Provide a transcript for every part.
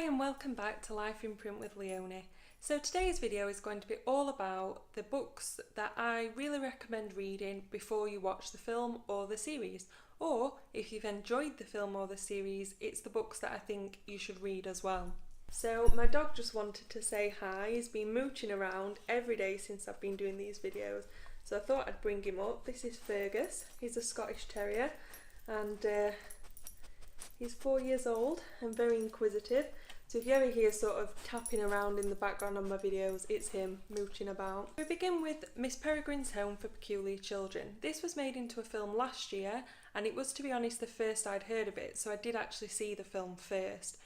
and welcome back to Life in Print with Leonie. So today's video is going to be all about the books that I really recommend reading before you watch the film or the series. Or if you've enjoyed the film or the series, it's the books that I think you should read as well. So my dog just wanted to say hi. He's been mooching around every day since I've been doing these videos. So I thought I'd bring him up. This is Fergus. He's a Scottish Terrier and he's 4 years old and very inquisitive. So if you ever hear sort of tapping around in the background on my videos, it's him mooching about. We begin with Miss Peregrine's Home for Peculiar Children. This was made into a film last year and it was, to be honest, the first I'd heard of it, so I did actually see the film first.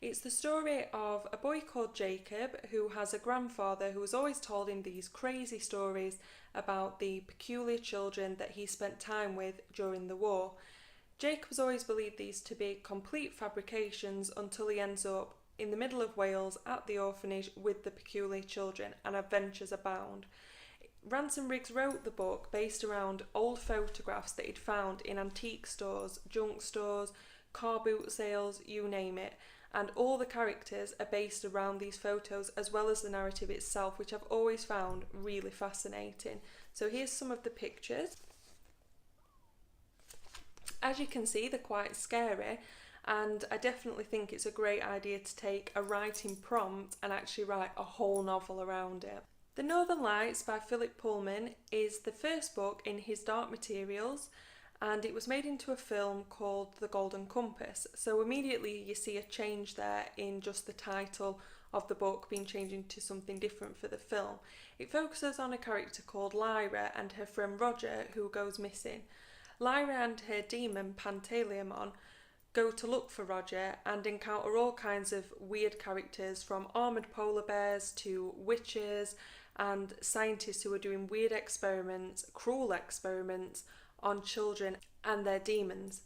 It's the story of a boy called Jacob who has a grandfather who has always told him these crazy stories about the peculiar children that he spent time with during the war. Jacob has always believed these to be complete fabrications until he ends up in the middle of Wales at the orphanage with the peculiar children, and adventures abound. Ransom Riggs wrote the book based around old photographs that he'd found in antique stores, junk stores, car boot sales, you name it. And all the characters are based around these photos as well as the narrative itself, which I've always found really fascinating. So here's some of the pictures. As you can see, they're quite scary, and I definitely think it's a great idea to take a writing prompt and actually write a whole novel around it. The Northern Lights by Philip Pullman is the first book in his Dark Materials, and it was made into a film called The Golden Compass. So immediately you see a change there in just the title of the book being changed into something different for the film. It focuses on a character called Lyra and her friend Roger, who goes missing. Lyra and her demon Pantaleimon go to look for Roger and encounter all kinds of weird characters, from armoured polar bears to witches and scientists who are doing weird experiments, cruel experiments, on children and their demons.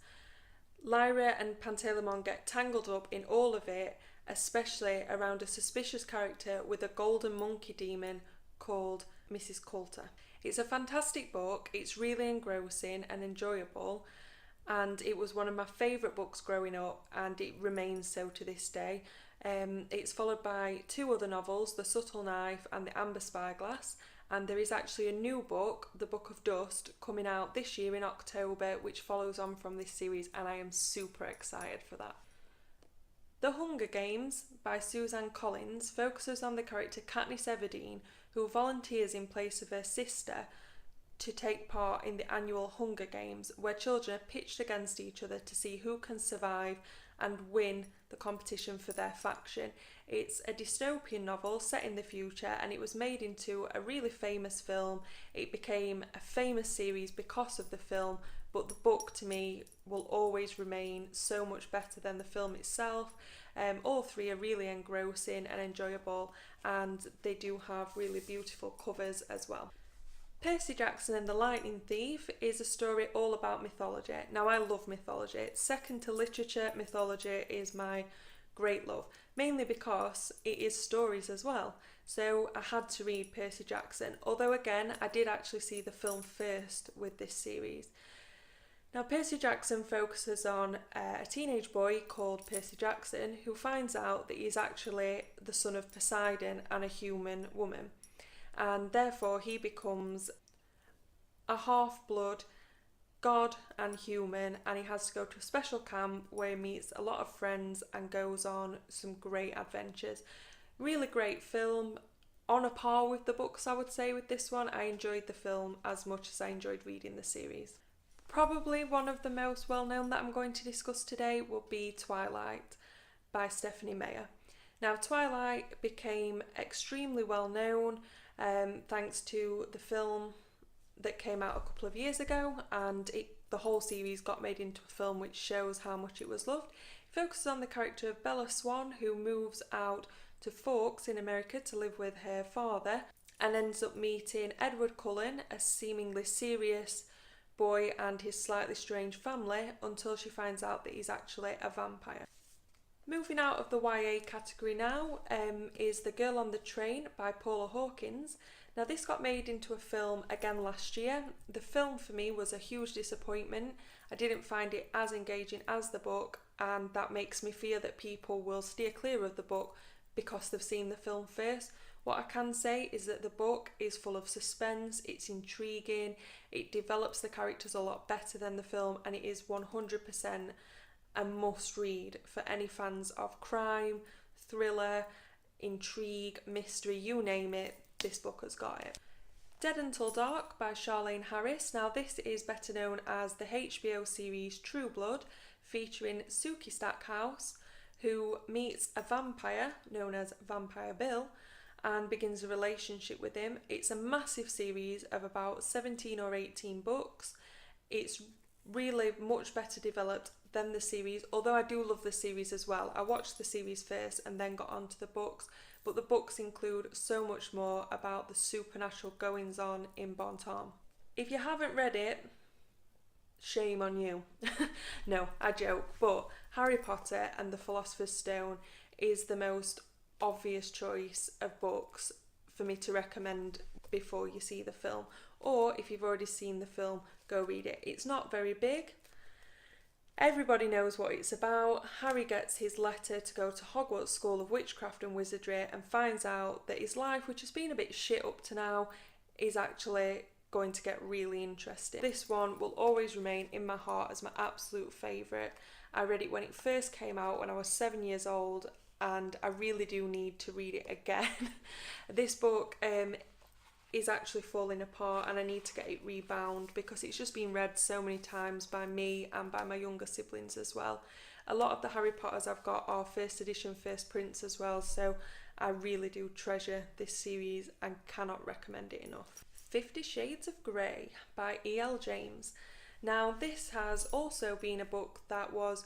Lyra and Pantaleimon get tangled up in all of it, especially around a suspicious character with a golden monkey demon called Mrs. Coulter. It's a fantastic book, it's really engrossing and enjoyable, and it was one of my favourite books growing up, and it remains so to this day. It's followed by two other novels, The Subtle Knife and The Amber Spyglass, and there is actually a new book, The Book of Dust, coming out this year in October, which follows on from this series, and I am super excited for that. The Hunger Games by Suzanne Collins focuses on the character Katniss Everdeen, who volunteers in place of her sister to take part in the annual Hunger Games, where children are pitched against each other to see who can survive and win the competition for their faction. It's a dystopian novel set in the future, and it was made into a really famous film. It became a famous series because of the film, but the book to me will always remain so much better than the film itself. All three are really engrossing and enjoyable, and they do have really beautiful covers as well. Percy Jackson and the Lightning Thief is a story all about mythology. Now, I love mythology. Second to literature, mythology is my great love, mainly because it is stories as well. So I had to read Percy Jackson, although again, I did actually see the film first with this series. Now, Percy Jackson focuses on a teenage boy called Percy Jackson who finds out that he's actually the son of Poseidon and a human woman, and therefore he becomes a half-blood god and human, and he has to go to a special camp where he meets a lot of friends and goes on some great adventures. Really great film, on a par with the books, I would say. With this one, I enjoyed the film as much as I enjoyed reading the series. Probably one of the most well-known that I'm going to discuss today will be Twilight by Stephanie Meyer. Now, Twilight became extremely well-known thanks to the film that came out a couple of years ago, and the whole series got made into a film, which shows how much it was loved. It focuses on the character of Bella Swan, who moves out to Forks in America to live with her father and ends up meeting Edward Cullen, a seemingly serious boy, and his slightly strange family, until she finds out that he's actually a vampire. Moving out of the YA category now is The Girl on the Train by Paula Hawkins. Now, this got made into a film again last year. The film for me was a huge disappointment. I didn't find it as engaging as the book, and that makes me fear that people will steer clear of the book because they've seen the film first. What I can say is that the book is full of suspense, it's intriguing, it develops the characters a lot better than the film, and it is 100% a must read for any fans of crime, thriller, intrigue, mystery, you name it, this book has got it. Dead Until Dark by Charlaine Harris. Now this is better known as the HBO series True Blood, featuring Sookie Stackhouse, who meets a vampire known as Vampire Bill and begins a relationship with him. It's a massive series of about 17 or 18 books. It's really much better developed than the series, although I do love the series as well. I watched the series first and then got onto the books, but the books include so much more about the supernatural goings on in Bon Temps. If you haven't read it, shame on you. No, I joke, but Harry Potter and the Philosopher's Stone is the most obvious choice of books for me to recommend before you see the film, or if you've already seen the film, go read it. It's not very big. Everybody knows what it's about. Harry gets his letter to go to Hogwarts School of Witchcraft and Wizardry and finds out that his life, which has been a bit shit up to now, is actually going to get really interesting. This one will always remain in my heart as my absolute favourite. I read it when it first came out when I was 7 years old, and I really do need to read it again. This book is actually falling apart, and I need to get it rebound because it's just been read so many times by me and by my younger siblings as well. A lot of the Harry Potters I've got are first edition, first prints as well, so I really do treasure this series and cannot recommend it enough. 50 Shades of Grey by E.L. James. Now this has also been a book that was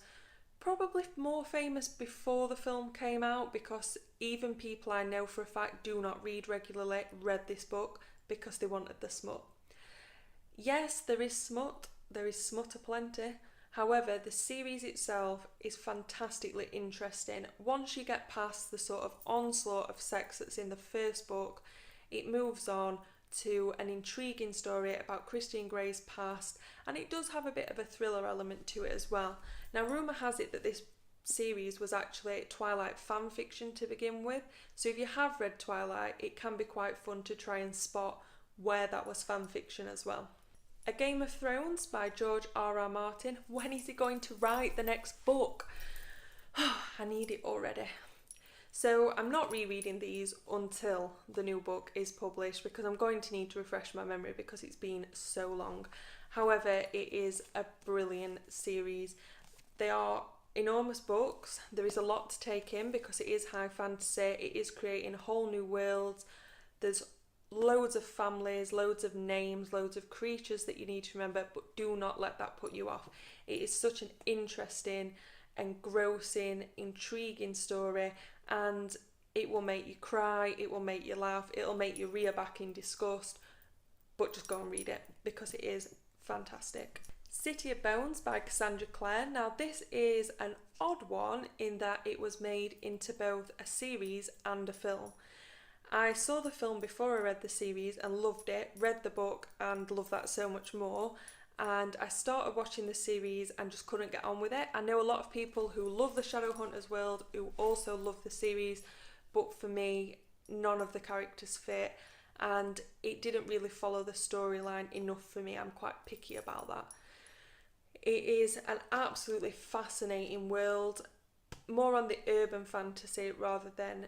probably more famous before the film came out, because even people I know for a fact do not read regularly read this book because they wanted the smut. Yes, there is smut aplenty. However, the series itself is fantastically interesting. Once you get past the sort of onslaught of sex that's in the first book, it moves on to an intriguing story about Christian Grey's past, and it does have a bit of a thriller element to it as well. Now, rumour has it that this series was actually Twilight fan fiction to begin with, so if you have read Twilight, it can be quite fun to try and spot where that was fan fiction as well. A Game of Thrones by George R.R. Martin. When is he going to write the next book? I need it already. So I'm not rereading these until the new book is published because I'm going to need to refresh my memory because it's been so long. However, it is a brilliant series. They are enormous books. There is a lot to take in because it is high fantasy. It is creating whole new worlds. There's loads of families, loads of names, loads of creatures that you need to remember, but do not let that put you off. It is such an interesting, engrossing, intriguing story, and it will make you cry, it will make you laugh, it'll make you rear back in disgust, but just go and read it because it is fantastic. City of Bones by Cassandra Clare. Now this is an odd one in that it was made into both a series and a film. I saw the film before I read the series and loved it, read the book and loved that so much more, and I started watching the series and just couldn't get on with it. I know a lot of people who love the Shadowhunters world who also love the series, but for me none of the characters fit and it didn't really follow the storyline enough for me. I'm quite picky about that. It is an absolutely fascinating world, more on the urban fantasy rather than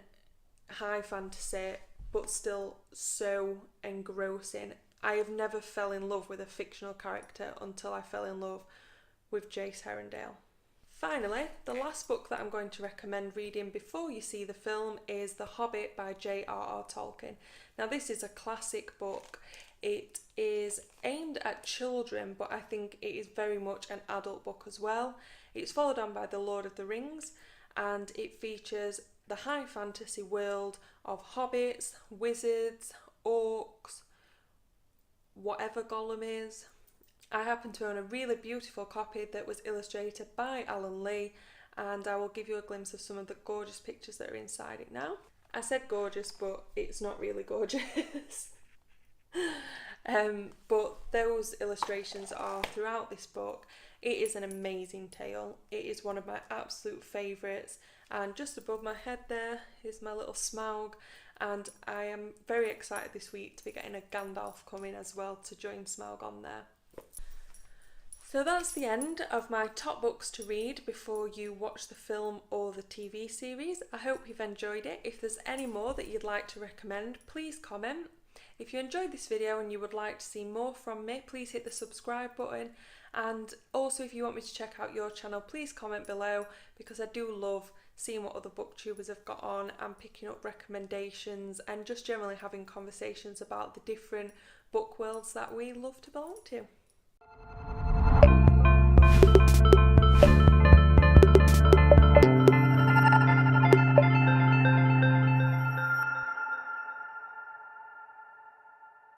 high fantasy, but still so engrossing. I have never fell in love with a fictional character until I fell in love with Jace Herondale. Finally, the last book that I'm going to recommend reading before you see the film is The Hobbit by J.R.R. Tolkien. Now this is a classic book. It is aimed at children, but I think it is very much an adult book as well. It's followed on by The Lord of the Rings, and it features the high fantasy world of hobbits, wizards, orcs, whatever Gollum is. I happen to own a really beautiful copy that was illustrated by Alan Lee, and I will give you a glimpse of some of the gorgeous pictures that are inside it now. I said gorgeous, but it's not really gorgeous. But those illustrations are throughout this book. It is an amazing tale. It is one of my absolute favourites, and just above my head there is my little Smaug, and I am very excited this week to be getting a Gandalf coming as well to join Smaug on there. So that's the end of my top books to read before you watch the film or the TV series. I hope you've enjoyed it. If there's any more that you'd like to recommend, please comment. If you enjoyed this video and you would like to see more from me, please hit the subscribe button. And also, if you want me to check out your channel, please comment below, because I do love seeing what other booktubers have got on and picking up recommendations and just generally having conversations about the different book worlds that we love to belong to.